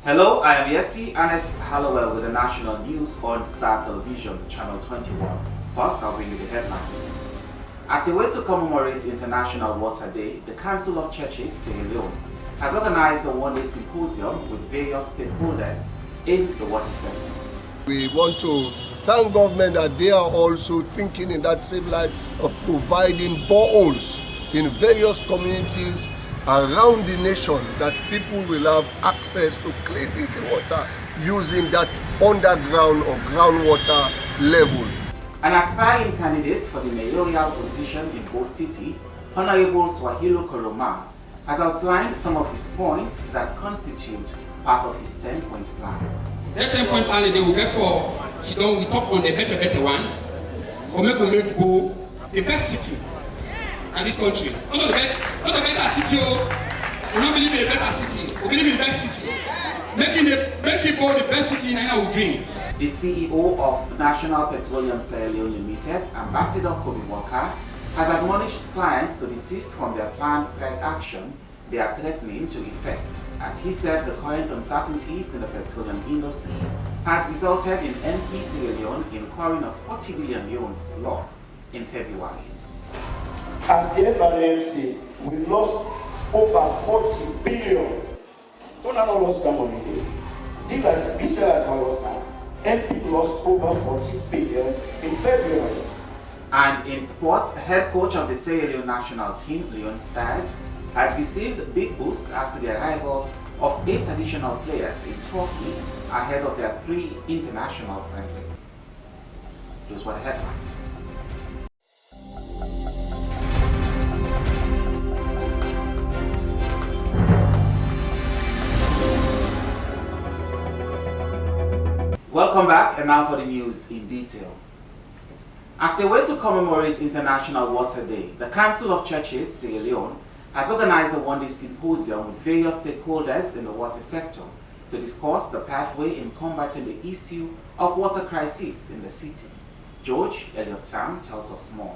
Hello, I am Yesi Ernest Hallowell with the national news on Star Television, Channel 21. First, I'll bring you the headlines. As a way to commemorate International Water Day, the Council of Churches, Sierra Leone, has organized a one-day symposium with various stakeholders in the water sector. We want to thank government that they are also thinking in that same line of providing boreholes in various communities around the nation, that people will have access to clean drinking water using that underground or groundwater level. An aspiring candidate for the mayoral position in Bo City, Honorable Swahilo Koroma, has outlined some of his points that constitute part of his 10-point plan. That 10-point plan, they will get for Sidon. We talk on the better one. Or make Bo the best city in this country. Not a better city. We don't believe in a better city. We believe in best city. Making Bo the best city in our dream. The CEO of National Petroleum Sierra Leone Limited, Ambassador Kobe Walker, has admonished clients to desist from their planned strike action they are threatening to effect. As he said, the current uncertainties in the petroleum industry has resulted in NP Sierra Leone incurring a 40 billion euros loss in February. As the FRMC, we lost over 40 billion. Don't have lost that money. This has lost that. NP lost over 40 billion in February. And in sports, head coach of the Sierra Leone national team, Leon Stars, has received a big boost after the arrival of 8 additional players in Turkey ahead of their 3 international friendlies. Those were the headlines. Welcome back, and now for the news in detail. As a way to commemorate International Water Day, the Council of Churches, Sierra Leone, has organized a one-day symposium with various stakeholders in the water sector to discuss the pathway in combating the issue of water crisis in the city. George Elliott Sam tells us more.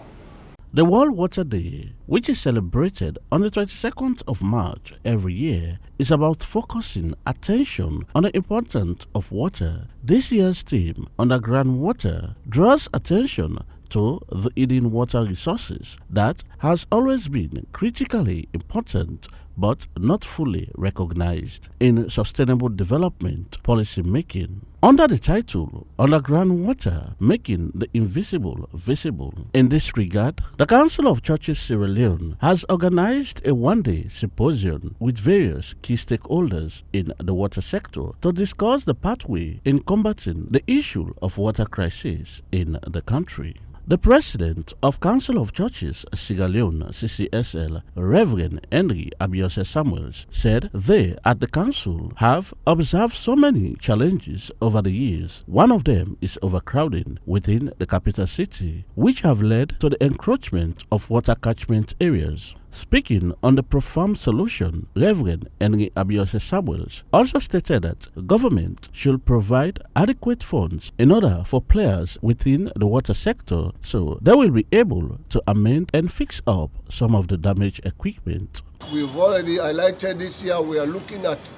The World Water Day, which is celebrated on the 22nd of March every year, is about focusing attention on the importance of water. This year's theme, Underground Water, draws attention to the hidden water resources that has always been critically important but not fully recognized in sustainable development policy making. Under the title Underground Water, Making the Invisible Visible. In this regard, the Council of Churches Sierra Leone has organized a one-day symposium with various key stakeholders in the water sector to discuss the pathway in combating the issue of water crisis in the country. The President of Council of Churches Sierra Leone, CCSL, Reverend Henry Abiose Samuels, said they at the Council have observed so many challenges over the years. One of them is overcrowding within the capital city, which have led to the encroachment of water catchment areas. Speaking on the profound solution, Reverend Henry Abiose Samuels also stated that government should provide adequate funds in order for players within the water sector so they will be able to amend and fix up some of the damaged equipment. We've already highlighted this year, we are looking at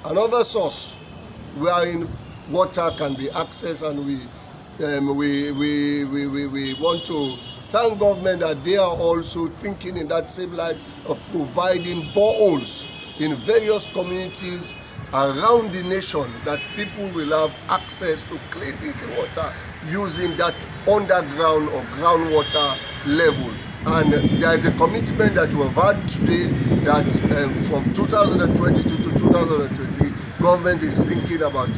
another source wherein water can be accessed, and we want to thank government that they are also thinking in that same line of providing boreholes in various communities around the nation, that people will have access to clean drinking water using that underground or groundwater level. And there is a commitment that we have had today that from 2022 to 2023, government is thinking about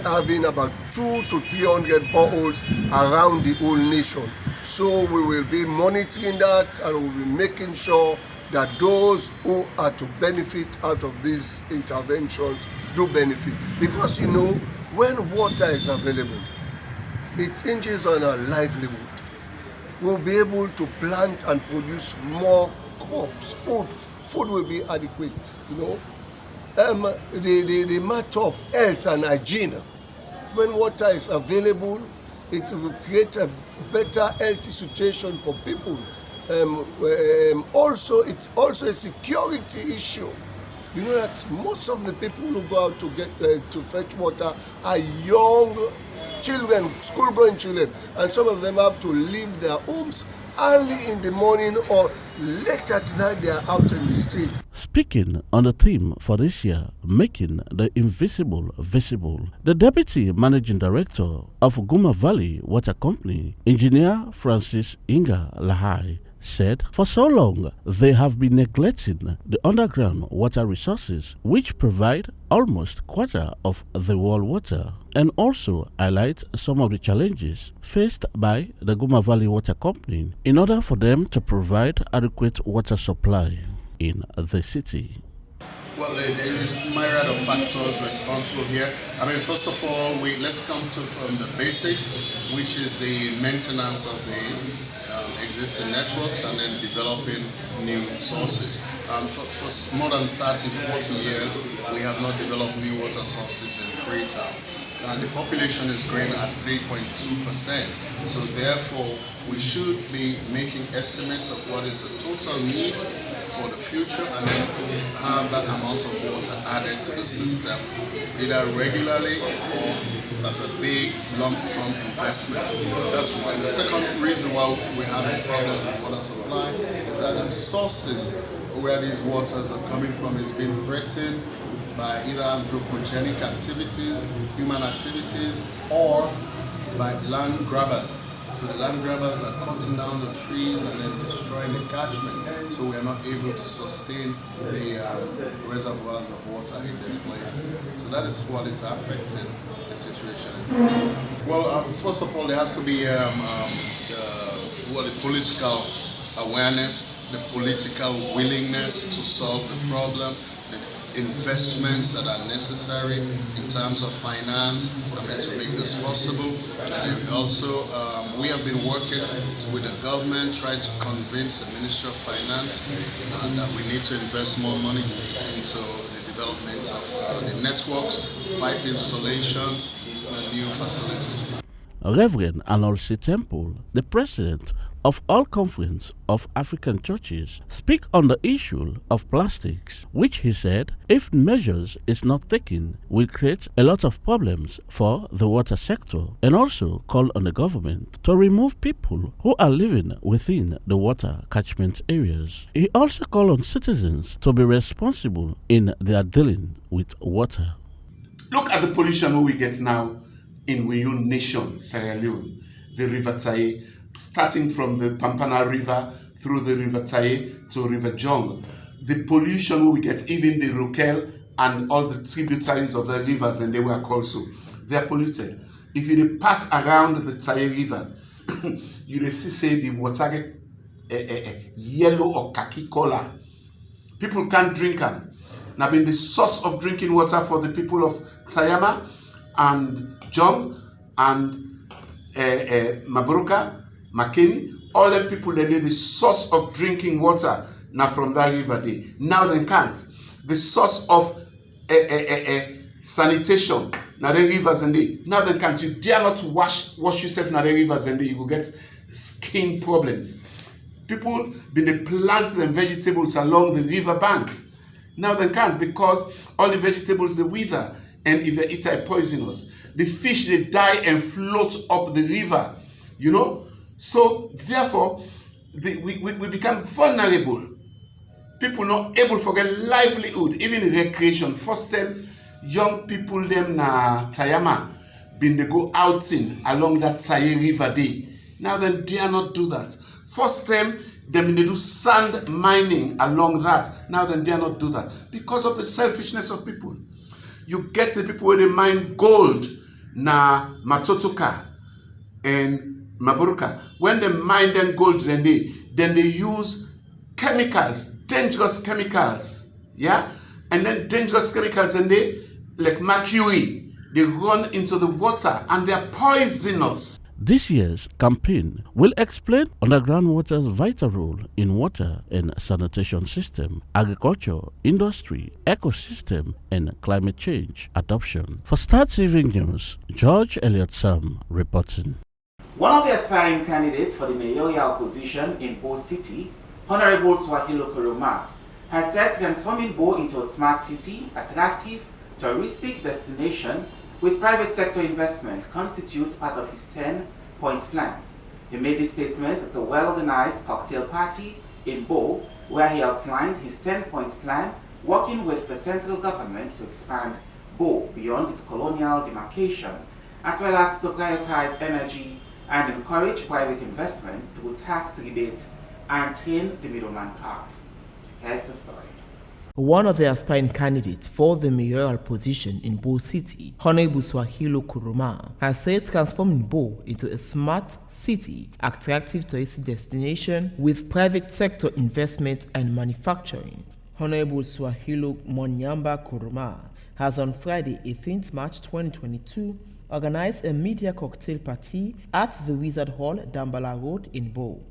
having about 200 to 300 boreholes around the whole nation. So we will be monitoring that, and we will be making sure that those who are to benefit out of these interventions do benefit. Because when water is available, it hinges on our livelihood. We'll be able to plant and produce more crops. Food will be adequate. The matter of health and hygiene, when water is available, it will create a better healthy situation for people. Also, it's also a security issue. You know that most of the people who go out to get to fetch water are young children, school-going children, and some of them have to leave their homes early in the morning or late at night. They are out in the street. Speaking on the theme for this year, making the invisible visible, the Deputy Managing Director of Guma Valley Water Company, Engineer Francis Inga Lahai, said for so long they have been neglecting the underground water resources which provide almost quarter of the world water, and also highlight some of the challenges faced by the Guma Valley Water Company in order for them to provide adequate water supply in the city. Well, there is a myriad of factors responsible here. I mean, first of all, let's come from the basics, which is the maintenance of the existing networks and then developing new sources. For more than 30, 40 years, we have not developed new water sources in Freetown. And the population is growing at 3.2%. So therefore, we should be making estimates of what is the total need for the future and then have that amount of water added to the system, either regularly or as a big lump sum investment. That's one. The second reason why we're having problems with water supply is that the sources where these waters are coming from is being threatened by either anthropogenic activities, human activities, or by land grabbers. So the land grabbers are cutting down the trees and then destroying the catchment. So we are not able to sustain the reservoirs of water in this place. So that is what is affecting the situation in Freetown. Well, first of all, there has to be the political awareness, the political willingness to solve the problem, investments that are necessary in terms of finance to make this possible. And also we have been working with the government trying to convince the Ministry of Finance that we need to invest more money into the development of the networks, pipe installations and new facilities. Reverend Anolsi Temple, the president of All Conference of African Churches, speak on the issue of plastics, which he said, if measures is not taken, will create a lot of problems for the water sector, and also call on the government to remove people who are living within the water catchment areas. He also called on citizens to be responsible in their dealing with water. Look at the pollution we get now in Wiyun Nation, Sierra Leone, the River Taye, starting from the Pampana River through the River Taye to River Jong. The pollution we get, even the Rokel and all the tributaries of the rivers, and they were also, they are polluted. If you pass around the Taye River, you see say the water yellow or khaki color. People can't drink them. Now, been the source of drinking water for the people of Tayama and Jong and Mabruka, Makeni, all them people, they need the source of drinking water now from that river day. Now they can't. The source of sanitation, now the rivers and they. Now they can't. You dare not wash yourself now the rivers and they. You will get skin problems. People been plant them vegetables along the river banks. Now they can't because all the vegetables they wither, and if they eat are poisonous. The fish they die and float up the river, you know. So therefore, we become vulnerable. People not able to get livelihood, even recreation. First time, young people them na Tayama been they go outing along that Taye River day. Now then dare not do that. First time, them they do sand mining along that. Now then dare not do that because of the selfishness of people. You get the people where they mine gold na Matotoka and Maburuka. When they mine them gold, then they use chemicals, dangerous chemicals, yeah? And then dangerous chemicals, and they, like mercury, they run into the water and they are poisonous. This year's campaign will explain underground water's vital role in water and sanitation system, agriculture, industry, ecosystem, and climate change adoption. For Start TV News, George Elliott Sam reporting. One of the aspiring candidates for the mayoral position in Bo City, Honorable Swahilo Koroma, has said transforming Bo into a smart city, attractive, touristic destination with private sector investment constitutes part of his 10-point plans. He made this statement at a well-organized cocktail party in Bo, where he outlined his 10-point plan, working with the central government to expand Bo beyond its colonial demarcation, as well as to prioritize energy and encourage private investments through tax rebate and tame the middleman power. Here's the story. One of the aspiring candidates for the mayoral position in Bo City, Honorable Swahilo Kuruma, has said transforming Bo into a smart city, attractive touristic destination with private sector investment and manufacturing. Honorable Swahilo Monyamba Kuruma has on Friday, 18th March 2022, organized a media cocktail party at the Wizard Hall, Dambala Road in Bo.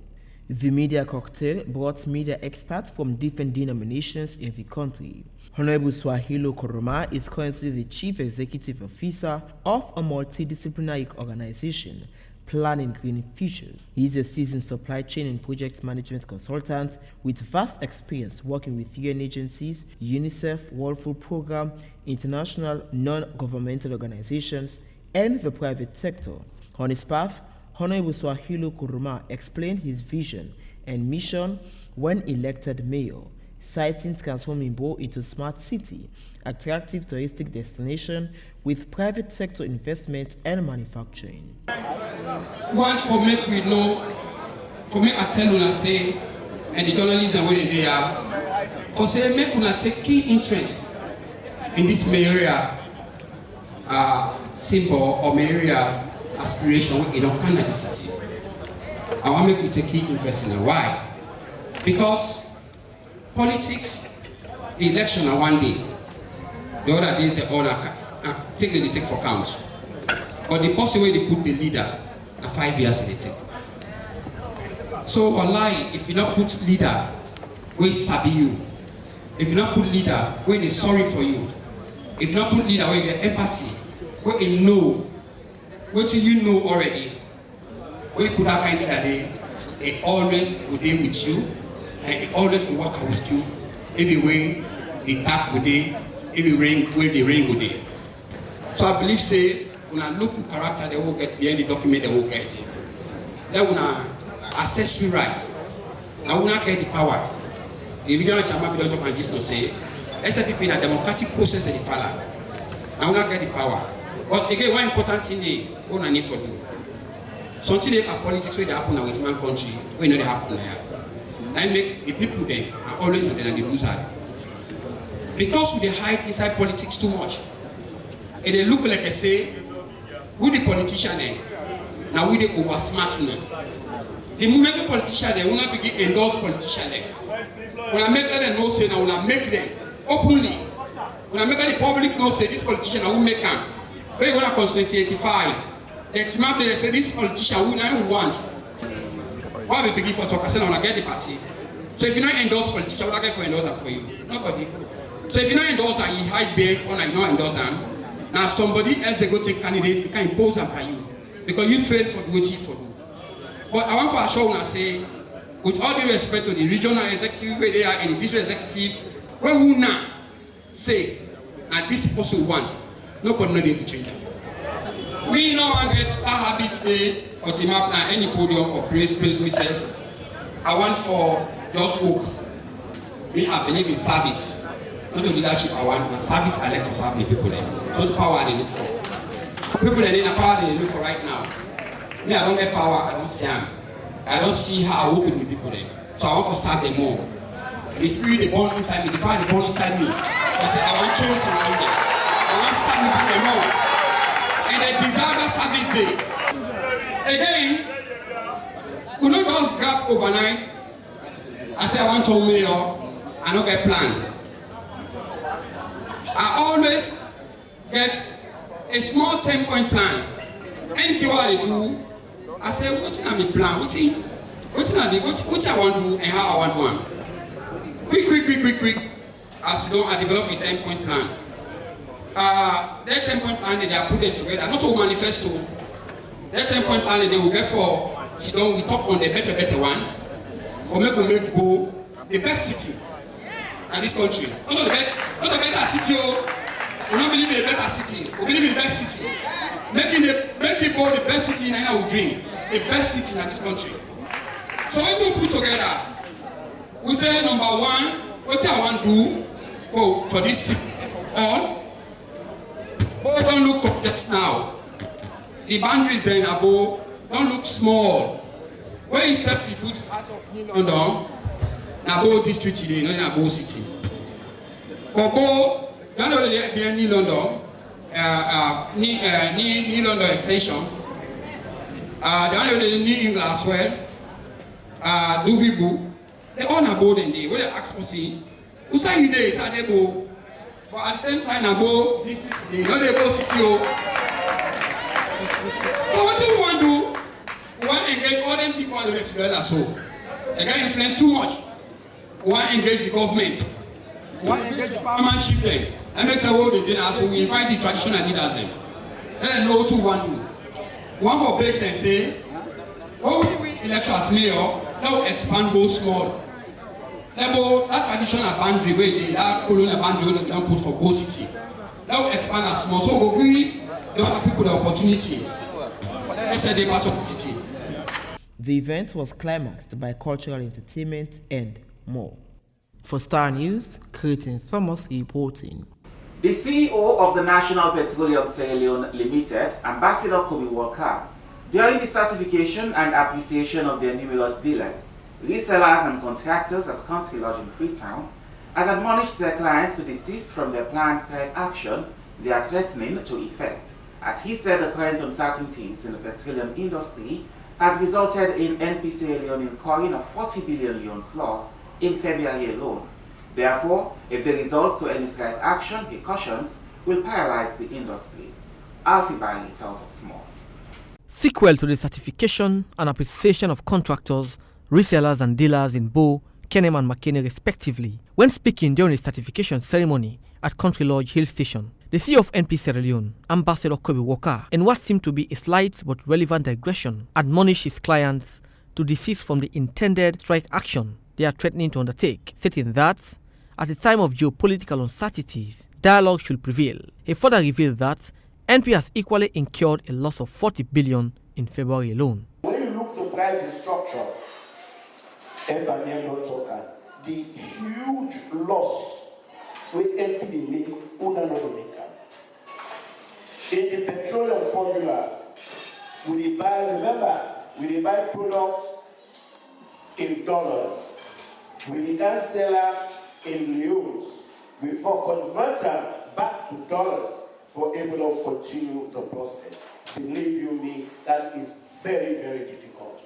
The media cocktail brought media experts from different denominations in the country. Honorable Swahilo Kuruma is currently the Chief Executive Officer of a multidisciplinary organization, Planning Green Future. He is a seasoned supply chain and project management consultant with vast experience working with UN agencies, UNICEF, World Food Programme, international non-governmental organizations, and the private sector. On his path, Honorable Swahilo Kuruma explained his vision and mission when elected mayor, citing transforming Bo into a smart city, attractive touristic destination with private sector investment and manufacturing. Want for make we know, for make I tell una say, and the journalists and where they are, for say make una take key interest in this mayoral symbol or mayoral aspiration in our Canada city. I want to make you take key interest in it. Why? Because politics, the election are one day. The other days they all take for count. But the possible way they put the leader, 5 years they take. So wallahi, if you not put leader, we sabi you. If you not put leader, we they sorry for you. If you not put leader, we get empathy. We they know. What you know already, we put that kind of leader, it always will deal with you, and it always will work with you. Everywhere the dark will be, every rain where the rain will be. So I believe say when I look at character they will get behind the document they will get. Then when I assess you right, I will not get the power. The regional chairman don't talk and just not say SFP in a democratic process in the follow. I will not get the power. But again, one important thing they own a need for you. Something about politics where they happen in Western country, where they happen there. I make the people there are always on the loser. Because we hide inside politics too much. And they look like I say, we the politician there, now we the over smart now. The moment the politician there, we not begin endorse politician there. When I make them know say now, when I make them openly, when I make the public know say this politician I will make them. When you go to constituency 85, the team they say this politician we not want. Why we begin for talk? I say now I get the party. So if you not endorse politician, what I get for endorse that for you? Nobody. So if you not endorse and you hide behind corner, you not endorse them. Now somebody else they go take candidate, you can impose them by you because you failed for what you for do. But I want to assure you and say, with all due respect to the regional executive where they are and the district executive, where we now say, and this person wants. Nobody will be able to change them. We know I get a habit today for team up and any podium for praise myself. I want for just work. Me, I believe in service. Not to leadership I want, but service I like to serve the people there. So the power they look for. People that need the power they look for right now. Me, I don't get power, I don't see them. I don't see how I work with the people there. So I want to serve them more. The spirit they born inside me, the fire they born inside me. I say I want to change something there. I want some people more, and they deserve that service day. Again, we don't just grab overnight. I say I want to mayor, I don't get plan. I always get a small 10-point plan. Anything what I do, I say what's in my plan, what I want to do and how I want to do. Quick. As long as I develop a 10-point plan. That 10-point plan they are put them together, not to manifesto. That 10-point plan they will get for sit down, we talk on the better one. Or make Bo the best city, in this country. Not a better city. We don't believe in a better city. We believe in the best city. Making Igbo the best city in our dream. The best city in this country. So what we put together, we say number one, what I want to do for this city. Don't look complex now. The boundaries in Abo don't look small. When you step your foot out of New London, Abo district today, not in Abo city. Abo, don't know the New London, New London extension. They don't know the New England as well. Duvibu, they all Abo then they. What they ask for see, who say you there? Say they go. But at the same time, Abo district today, not the Abo city. So what do we want to do? We want to engage all them people and the rest together. So they get influence too much. We want to engage the government. We want to engage the paramount chief then. That makes a world again. So we invite the traditional leaders then. Let them know what we want to do. We want for break then say, when we win election as mayor, that will expand both small. That traditional boundary where they that colonial boundary where they don't put for both city. That will expand as small. So we the other people the opportunity. Let's say they part of the city. The event was climaxed by cultural entertainment and more. For Star News, Curtin Thomas reporting. The CEO of the National Petroleum Sierra Leone Limited, Ambassador Kobe Walker, during the certification and appreciation of their numerous dealers, resellers and contractors at Country Lodge in Freetown, has admonished their clients to desist from their planned strike action they are threatening to effect. As he said, the current uncertainties in the petroleum industry has resulted in NP Sierra Leone incurring a 40 billion loans loss in February alone. Therefore, if there results to any strike action, he cautions will paralyze the industry. Alfie Bailey tells us more. Sequel to the certification and appreciation of contractors, resellers and dealers in Bo, Kenem and McKinney respectively, when speaking during the certification ceremony at Country Lodge Hill Station, the CEO of NP Sierra Leone, Ambassador Kobe Walker, in what seemed to be a slight but relevant digression, admonished his clients to desist from the intended strike action they are threatening to undertake, stating that, at a time of geopolitical uncertainties, dialogue should prevail. He further revealed that NP has equally incurred a loss of 40 billion in February alone. When you look at the pricing structure, FNL talker, the huge loss with NP make, una no make. In the petroleum formula, we buy products in dollars. We can sell them in leones. We convert them back to dollars for able to continue the process. Believe you me, that is very, very difficult.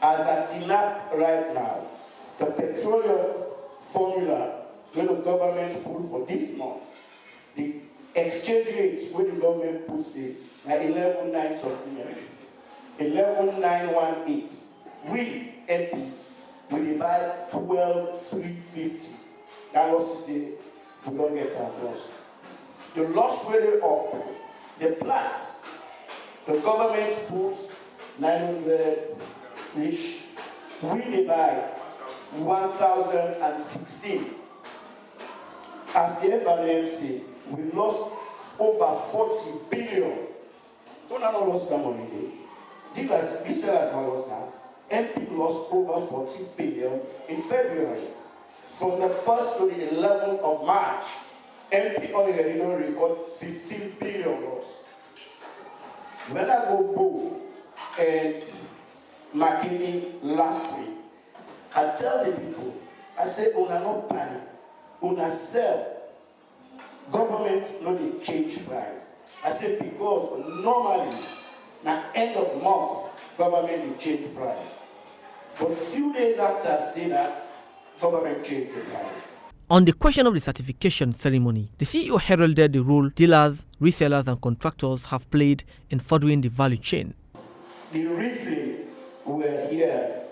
As at TINAP right now, the petroleum formula where the government put for this month, the exchange rates where the government puts it at 11.9 something, 11.918. We, NP, we buy 12.350. That was to say, we don't get our loss. The loss rate up, the plants, the government puts 900-ish. We buy 1,016. As the FNMC, we lost over 40 billion. Don't know lost that money there. Dealers, resellers lost that. NP lost over 40 billion in February. From the 1st to the 11th of March, NP already record 15 billion loss. When I go Bo and McKinney last week, I tell the people, I say, una no panic, una sell. Government no dey change price. I say because normally, na end of month, government dey change price. But few days after I say that, government changed the price. On the question of the certification ceremony, the CEO heralded the role dealers, resellers and contractors have played in furthering the value chain. The reason we're here,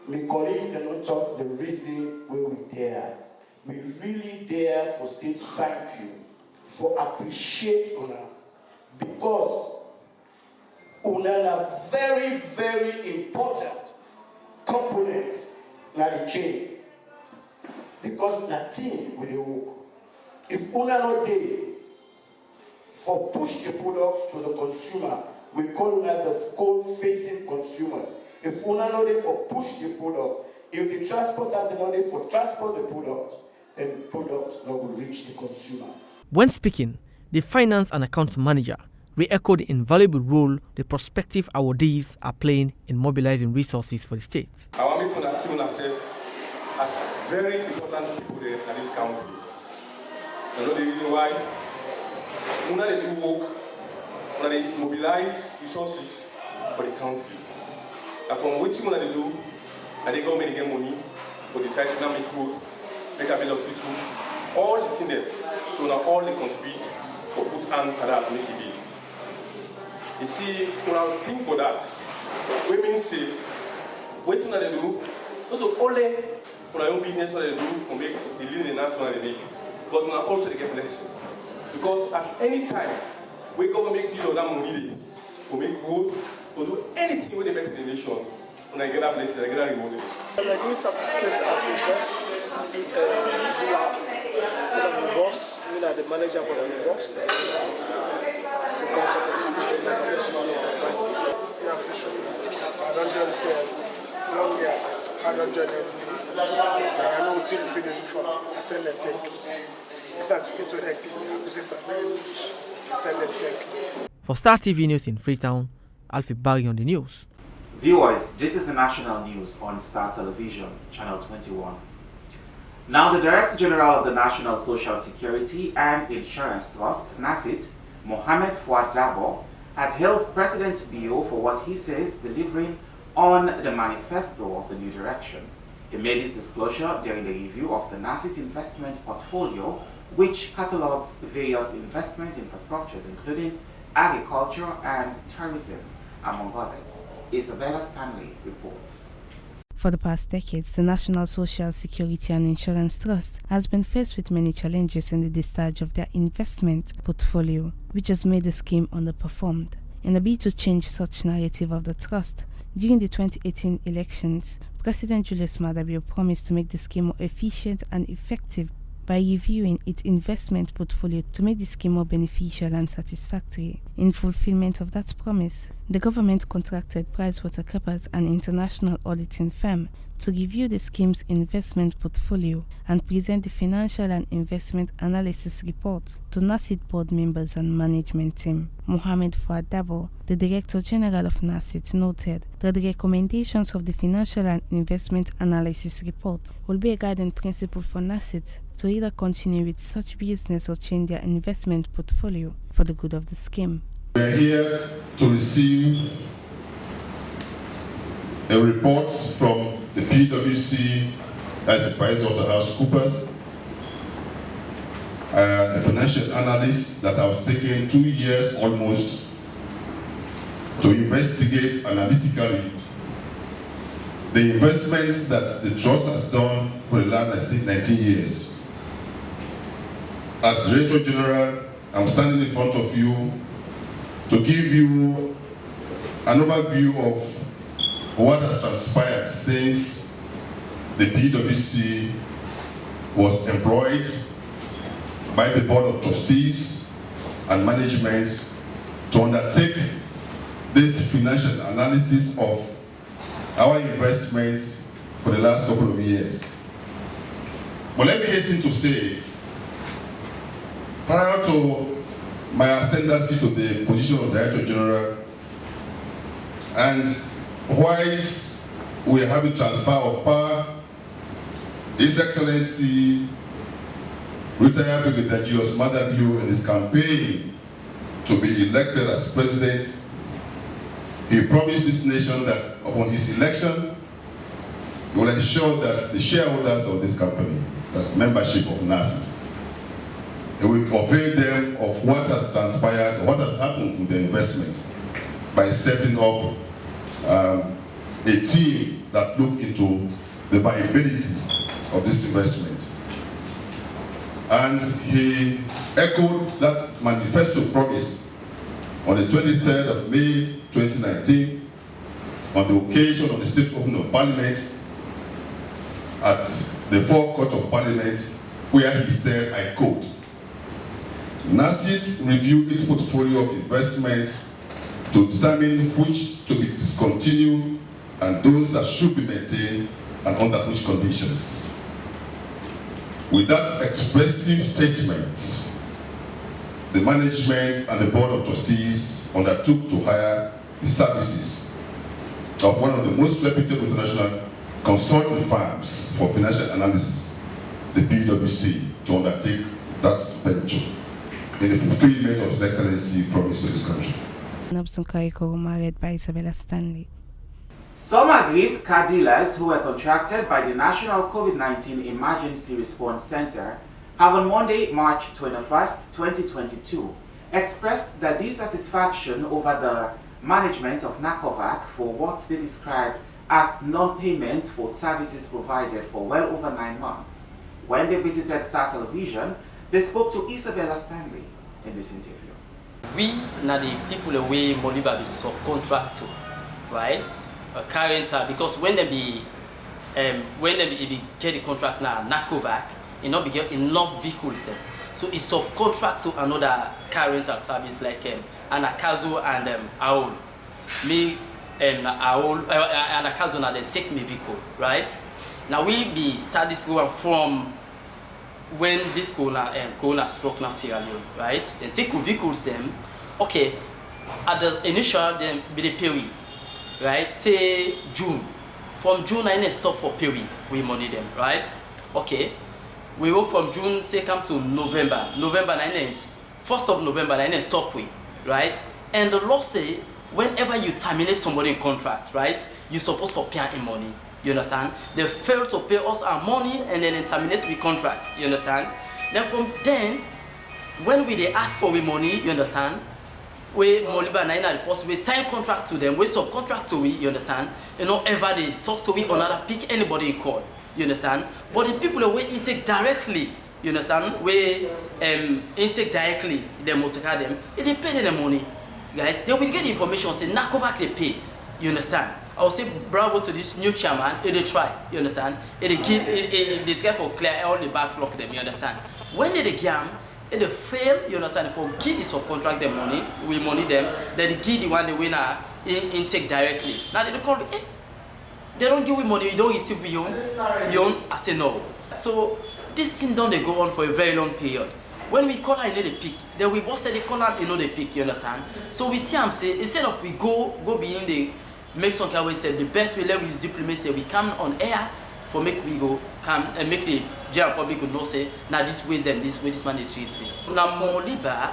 my colleagues cannot talk the reason we're there. We really there for say thank you, for appreciate una, because una are very, very important component in the chain. Because the una no dey for push the product to the consumer, we call una the cold-facing consumers. If una no dey for push the product, if the transporters dey no dey for transport the product, then the product no will reach the consumer. When speaking, the finance and accounts manager re-echoed the invaluable role the prospective awardees are playing in mobilizing resources for the state. I want people to see themselves as very important people in this county. You know the reason why? When they do work, when they mobilize resources for the county. And from what you want to do, and they go make money for the site, now make road, make a build hospital, all the things there, so now all they contribute for put hand and that make it big. You see, when I think about that, we mean say, what you they do, not only for their own business what they do for make the living in that one they make, but now also they get blessed. Because at any time, we go and make use of that money to make road, to do anything with the best in the nation, when I get that blessing, I get that rewarded. I give certificate as a best the boss, the manager of the boss. For Star TV News in Freetown, Alfie Barry on the news. Viewers, this is the national news on Star Television, Channel 21. Now, the Director General of the National Social Security and Insurance Trust, NASIT, Mohamed Fuad Dabo, has hailed President Bio for what he says delivering on the manifesto of the new direction. He made his disclosure during the review of the NASIT investment portfolio, which catalogs various investment infrastructures including agriculture and tourism, among others. Isabella Stanley reports. For the past decades, the National Social Security and Insurance Trust has been faced with many challenges in the discharge of their investment portfolio, which has made the scheme underperformed. In a bid to change such narrative of the trust, during the 2018 elections, President Julius Maada Bio promised to make the scheme more efficient and effective by reviewing its investment portfolio to make the scheme more beneficial and satisfactory. In fulfillment of that promise, the government contracted PricewaterhouseCoopers, an international auditing firm, to review the scheme's investment portfolio and present the financial and investment analysis report to NASIT board members and management team. Mohamed Fuad Dabo, the Director General of NASIT, noted that the recommendations of the financial and investment analysis report will be a guiding principle for NASIT to either continue with such business or change their investment portfolio for the good of the scheme. We are here to receive a report from the PwC as the PricewaterhouseCoopers, a financial analyst that have taken 2 years almost to investigate analytically the investments that the trust has done for the last 19 years. As Director General, I'm standing in front of you to give you an overview of what has transpired since the PwC was employed by the Board of Trustees and management to undertake this financial analysis of our investments for the last couple of years. But let me hasten to say, prior to my ascendancy to the position of Director General, and whilst we are having transfer of power, His Excellency retired Brigadier Julius Maada Bio in his campaign to be elected as president, he promised this nation that upon his election, he will ensure that the shareholders of this company, that's membership of NASIT, he will avail them of what has transpired, what has happened to the investment by setting up a team that look into the viability of this investment. And he echoed that manifesto promise on the 23rd of May 2019 on the occasion of the State Opening of Parliament at the forecourt of Parliament, where he said, I quote, NACIT review its portfolio of investments to determine which to be discontinued and those that should be maintained and under which conditions. With that expressive statement, the management and the board of trustees undertook to hire the services of one of the most reputable international consulting firms for financial analysis, the PwC, to undertake that venture in the fulfillment of His Excellency promise to this country. Read by Isabella Stanley. Some aggrieved car dealers who were contracted by the National COVID-19 Emergency Response Center have on Monday, March 21st, 2022, expressed their dissatisfaction over the management of NACOVAC for what they described as non-payment for services provided for well over 9 months. When they visited Star Television, they spoke to Isabella Stanley in this interview. We now the people away Moliba be subcontract to, right? Current because when they be get the contract now, NACOVAC, you know, be get enough vehicles then. So it's subcontract to another car rental service like Anakazo and AOL. Me and AOL and Anakazo now they take me vehicle, right? Now we be start this program from when this corona struck now Sierra Leone, right? Then take vehicles them, okay. At the initial then be the pay, right? Till June. From June I stop for pay we money them, right? Okay. We work from June take them to November. November 1st of November I stop we, right? And the law say whenever you terminate somebody in contract, right? You're supposed to pay in money. You understand? They fail to pay us our money and then terminate the contract. You understand? Then from then, when they ask for we money, you understand? We Moliba and I we sign contract to them, we subcontract to we, you understand? You know, ever they talk to we or not pick anybody in court. You understand? But the people we intake directly, you understand? We intake directly them or take them, they pay them money. Right? They will get the information, say NACOVAC they pay. You understand? I will say bravo to this new chairman, they try, you understand? They try for clear all the backlog them, you understand? When they jam, they fail, you understand? For give the subcontract them money, we money them, then they give the one the winner intake directly. Now they call me, they don't give me money, you don't receive your own. I say no. So this thing don't they go on for a very long period. When we call her, they pick. Then we both say they call her, they pick, you understand? So we see them say, instead of we go behind the make some kind of say the best way let we use diplomacy, we come on air for make we go come and make the general public would know say now this way this man they treat me. Now Moliba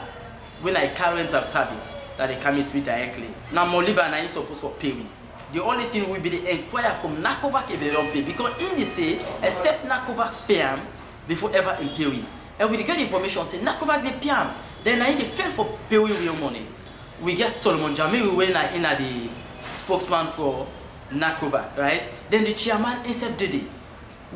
when I carry rental service that they come to me directly. Now Moliba and I supposed to pay me. The only thing will be the inquire from NACOVAC if they don't pay because in the say except NACOVAC pay them before ever in pay we. And we get information say NACOVAC they pay them. Then I they fail for pay we real money. We get Solomon Jamiu when I in the spokesman for NACOVAC, right? Then the chairman himself did it.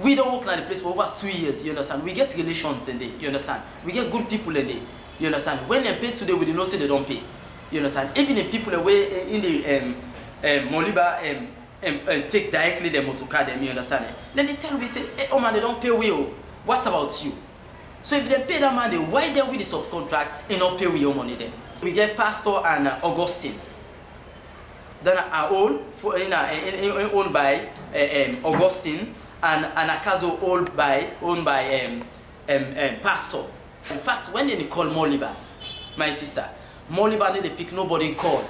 We don't work in the place for over 2 years, you understand? We get relations in there, you understand? We get good people in there, you understand? When they pay today, we don't say they don't pay, you understand? Even the people away in the Moliba take directly the motorcar them, you understand? Then they tell we say, hey, oh man, they don't pay we. What about you? So if they pay that money, why then we the subcontract and not pay we your money then? We get Pastor and Augustine. Then are all owned by Augustine and Anakazo owned by Pastor. In fact, when they call Moliba, my sister, Moliba they pick nobody call.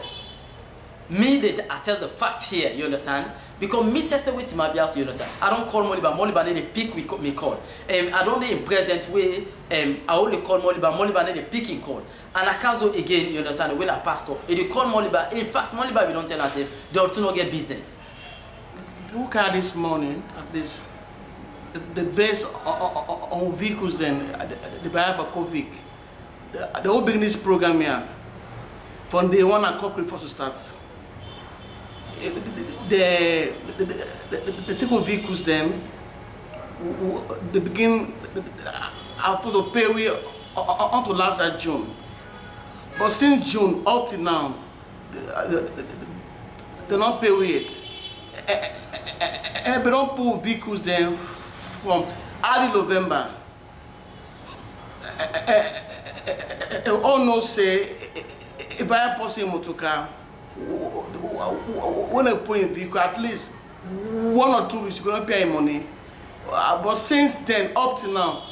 Me they attest the fact here, you understand? Because me say with my bias, you understand? I don't call Moliba they pick me call. I don't in present way I only call Moliba they pick in call. And Akazo again, you understand, when a pastor, if you call Moliba, in fact Moliba we don't tell us they don't not get business. Look at this morning at this the base on vehicles then the Biavakovic. The whole business program here from day one at corporate first to start. The type of vehicles then they begin are supposed to pay we until last June. But since June up to now, they don't pay we it. And we don't pull vehicles then from early November. all know say if I pass in motor car, when I put in vehicle, at least 1 or 2 weeks you're gonna pay money. But since then up to now,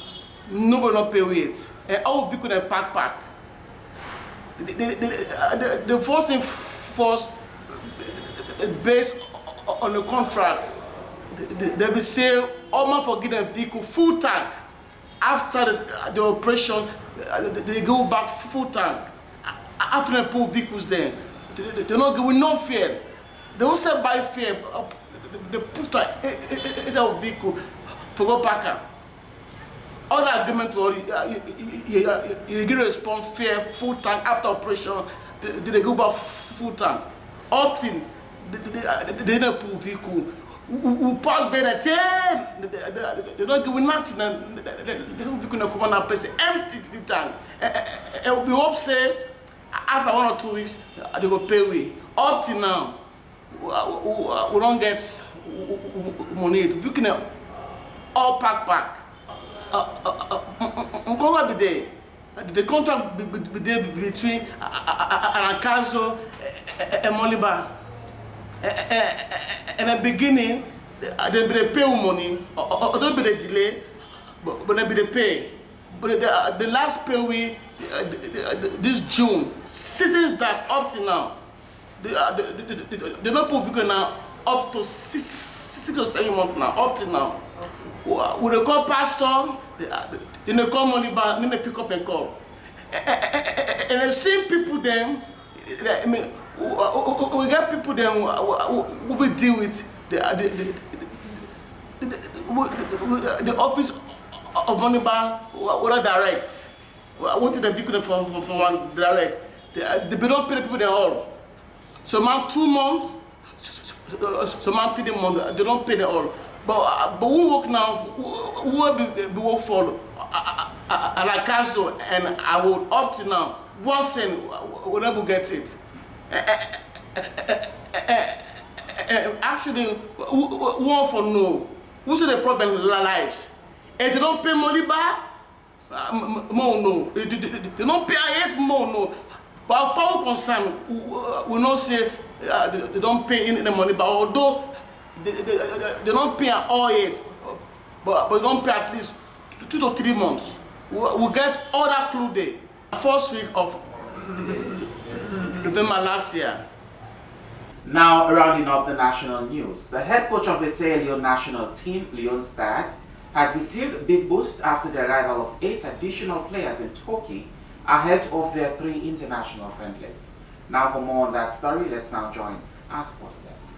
nobody not pay it. And all vehicle they pack. The first thing first, based on the contract, they will say all man for getting a vehicle full tank. After the operation, they go back full tank. After they put vehicles there, they not give no fear. They also buy fear. They put it's a vehicle to go back. All the agreement you get a response fair full tank after operation. They go back full tank. Up till they don't put vehicle. We pass by the time they don't give nothing. They don't come on and place empty the tank. It will be upset after 1 or 2 weeks. They go pay we. Up till now, we don't get money. We can all pack. Be there. The contract be there between Arakazo and Moliba. In the beginning, they be pay money, or don't be the delay, but they be the pay. But the last pay we this June, since that up to now, they not put figure now up to 6 or 7 months now, up to now. When they call pastor, then they call money back, then they pick up and call. And the same people then, I mean, we get people then who will deal with the office of money back, what direct. What did the people from one direct? They don't pay the people they all. So man 2 months, so man 3 months, they don't pay them all. But we work now, we will work for Arakazo, and I would up to now, once in, we'll never get it. Actually, we want for no. Who say the problem lies? If they don't pay money back, more no. They don't pay yet, more no. But as far as concerned, we not say they don't pay in the money, but although they don't pay at all yet, but they don't pay at least 2 to 3 months. We get all that clue there. First week of November last year. Now, rounding up the national news, the head coach of the Sierra Leone national team, Leone Stars, has received a big boost after the arrival of 8 additional players in Turkey ahead of their 3 international friendlies. Now, for more on that story, let's now join our sports desk.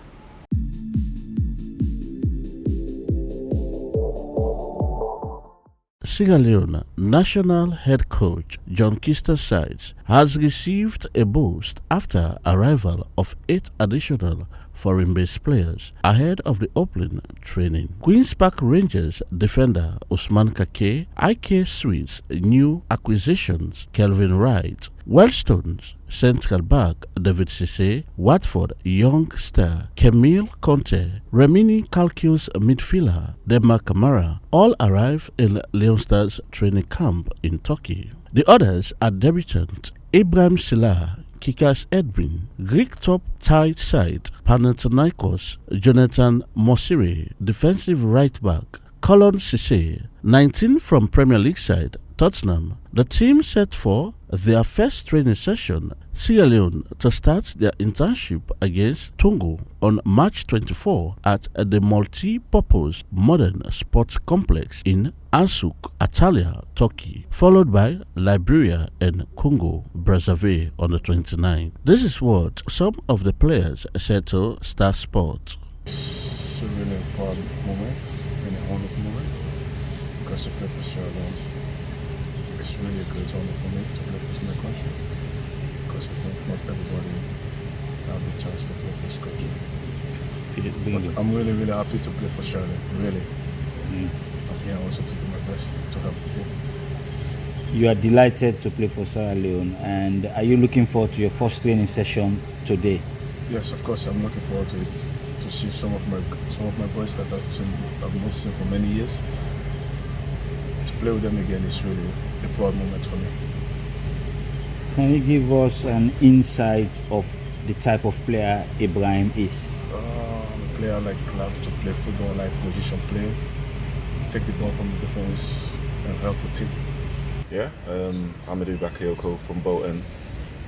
Sierra Leone national head coach John Kister Sides has received a boost after arrival of 8 additional foreign-based players ahead of the opening training. Queen's Park Rangers defender Usman Kake, IK Sweets new acquisitions Kelvin Wright, Wellstones central back David Cisse, Watford young star Camille Conte, Remini Calcius midfielder Denmark Kamara all arrive in Leone Stars training camp in Turkey. The others are debutant Ibrahim Silla, Kikas Edwin, Greek top tight side Panathinaikos Jonathan Mosiri, defensive right back Colin Cisse, 19 from Premier League side Tottenham. The team set for their first training session, Sierra Leone, to start their internship against Togo on March 24 at the multi-purpose modern sports complex in Ansuk, Antalya, Turkey, followed by Liberia and Congo, Brazzaville on the 29th. This is what some of the players said to Star Sport. It's a really proud moment, really honored moment, because to play for Sierra Leone, it's really a great honor for me to play for my country, because I think not everybody have the chance to play for this country. But I'm really, really happy to play for Sierra Leone, really. I'm here also to do my best to help the team. You are delighted to play for Sierra Leone, and are you looking forward to your first training session today? Yes, of course, I'm looking forward to it, to see some of my boys that I've not seen for many years. To play with them again is really a proud moment for me. Can you give us an insight of the type of player Ibrahim is? A player like love to play football, like position play, take the ball from the defense and help the team. Yeah, Amadou Bakayoko from Bolton.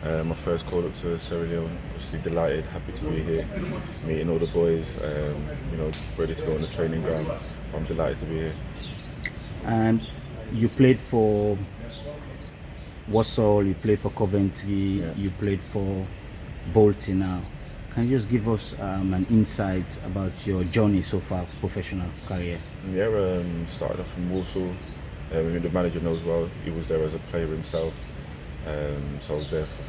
My first call up to Sierra Leone. Obviously delighted, happy to be here, meeting all the boys. Ready to go on the training ground. I'm delighted to be here. And you played for Walsall, you played for Coventry, you played for Bolton now. Can you just give us an insight about your journey so far, professional career? Yeah, started off in Walsall. The manager knows well. He was there as a player himself. So I was there for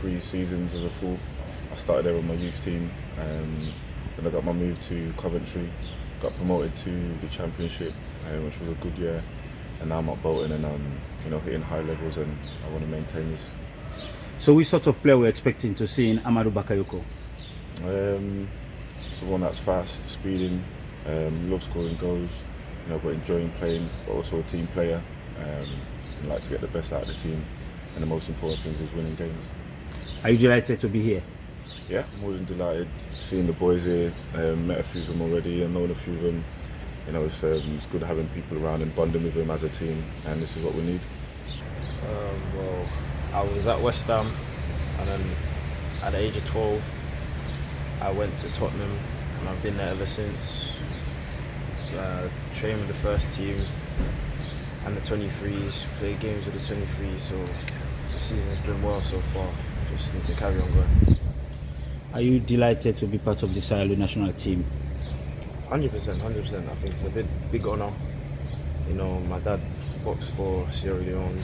three seasons as a full. I started there with my youth team. Then I got my move to Coventry. Got promoted to the Championship, which was a good year. And now I'm at Bolton and I'm hitting high levels, and I want to maintain this. So which sort of player we're expecting to see in Amadou Bakayoko? So one that's fast, speeding, loves scoring goals, but enjoying playing, but also a team player. Like to get the best out of the team, and the most important thing is winning games. Are you delighted to be here? Yeah, more than delighted. Seeing the boys here, met a few of them already and known a few of them. It's good having people around and bonding with them as a team, and this is what we need. Well, I was at West Ham, and then at the age of 12, I went to Tottenham, and I've been there ever since. Trained with the first team and the 23s, played games with the 23s, so the season has been well so far. Just need to carry on going. Are you delighted to be part of the Sierra Leone national team? 100%. I think it's a big honour. My dad boxed for Sierra Leone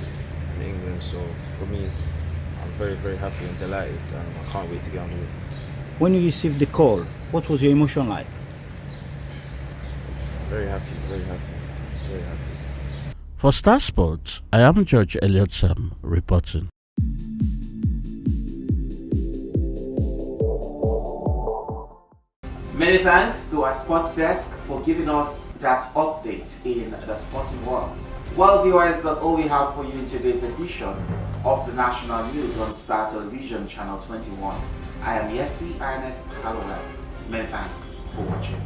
and England, so for me, I'm very, very happy and delighted, and I can't wait to get on with it. When you received the call, what was your emotion like? Very happy, very happy, very happy. For Star Sports, I am George Elliott Sam reporting. Many thanks to our sports desk for giving us that update in the sporting world. Well, viewers, that's all we have for you in today's edition of the National News on Star Television Channel 21. I am Yessi Ernest Hallowell. Many thanks for watching.